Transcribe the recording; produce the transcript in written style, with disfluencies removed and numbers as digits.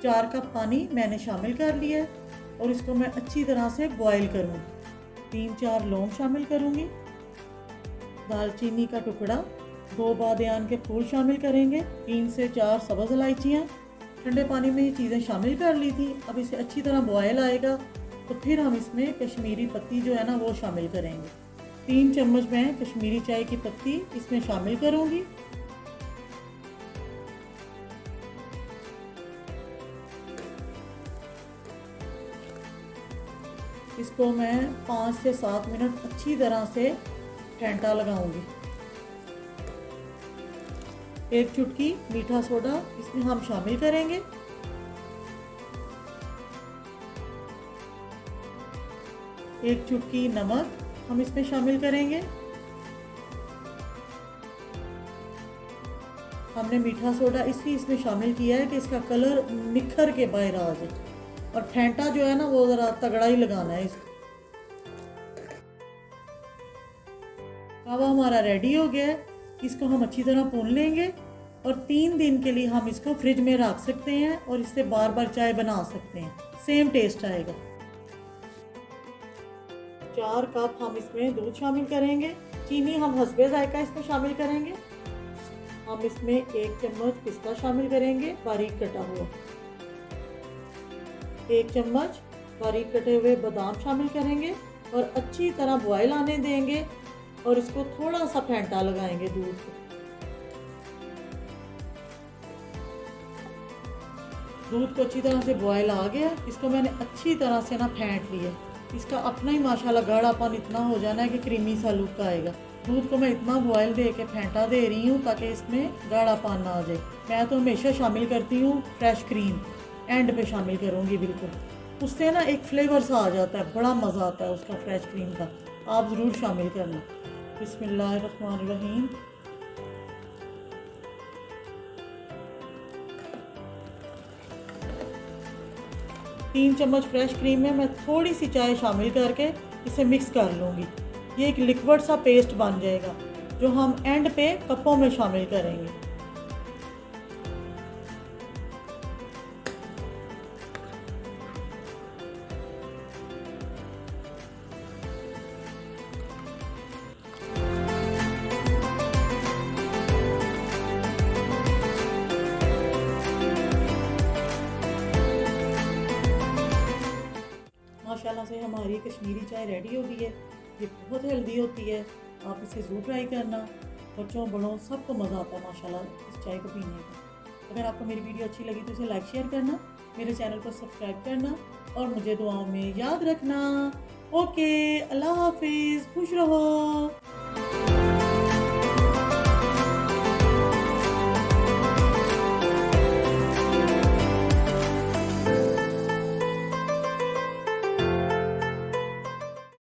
4 cup पानी मैंने शामिल कर लिया है और इसको मैं अच्छी तरह से बॉईल करूँगी। 3-4 लौंग शामिल करूँगी, दालचीनी का टुकड़ा, 2 बादियान के फूल शामिल करेंगे, 3 से 4 सब्ज़ इलायचियाँ। ठंडे पानी में ये चीज़ें शामिल कर ली थी। अब इसे अच्छी तरह बॉयल आएगा तो फिर हम इसमें कश्मीरी पत्ती जो है ना वो शामिल करेंगे। 3 चम्मच मैं कश्मीरी चाय की पत्ती इसमें शामिल करूँगी। इसको मैं 5 से 7 मिनट अच्छी तरह से फेंटा लगाऊंगी। 1 चुटकी मीठा सोडा इसमें हम शामिल करेंगे। एक चुटकी नमक हम इसमें शामिल करेंगे। हमने मीठा सोडा इसलिए इसमें शामिल किया है कि इसका कलर निखर के बाहर आ जाए और फेंटा जो है ना वो ज़रा तगड़ा ही लगाना है इसको। कावा हमारा रेडी हो गया है, इसको हम अच्छी तरह भून लेंगे और 3 दिन के लिए हम इसको फ्रिज में रख सकते हैं और इससे बार बार चाय बना सकते हैं, सेम टेस्ट आएगा। 4 कप हम इसमें दूध शामिल करेंगे। चीनी हम हस्बे जायका इसमें शामिल करेंगे। हम इसमें 1 चम्मच पिस्ता शामिल करेंगे बारीक कटा हुआ। 1 चम्मच बारीक कटे हुए बादाम शामिल करेंगे और अच्छी तरह बॉयल आने देंगे और इसको थोड़ा सा फेंटा लगाएंगे दूध को। दूध को अच्छी तरह से बॉयल आ गया, इसको मैंने अच्छी तरह से ना फेंट लिया। इसका अपना ही माशाल्लाह गाढ़ापन इतना हो जाना है कि क्रीमी सा लुक आएगा। दूध को मैं इतना बॉयल दे के फेंटा दे रही हूँ ताकि इसमें गाढ़ापन ना आ जाए। मैं तो हमेशा शामिल करती हूँ फ्रेश क्रीम, एंड पे शामिल करूँगी बिल्कुल, उससे ना एक फ्लेवर सा आ जाता है, बड़ा मज़ा आता है उसका फ्रेश क्रीम का। आप ज़रूर शामिल करना। बिस्मिल्लाहिर्रहमानिर्रहीम। तीन चम्मच फ्रेश क्रीम में मैं थोड़ी सी चाय शामिल करके इसे मिक्स कर लूँगी। ये एक लिक्विड सा पेस्ट बन जाएगा जो हम एंड पे कपों में शामिल करेंगे। माशाल्लाह से हमारी कश्मीरी चाय रेडी हो गई है। ये बहुत हेल्दी होती है, आप इसे ज़रूर ट्राई करना। बच्चों बड़ों सबको मज़ा आता है माशाल्लाह इस चाय को पीने का। अगर आपको मेरी वीडियो अच्छी लगी तो इसे लाइक शेयर करना, मेरे चैनल को सब्सक्राइब करना और मुझे दुआओं में याद रखना। ओके, अल्लाह हाफिज़, खुश रहो।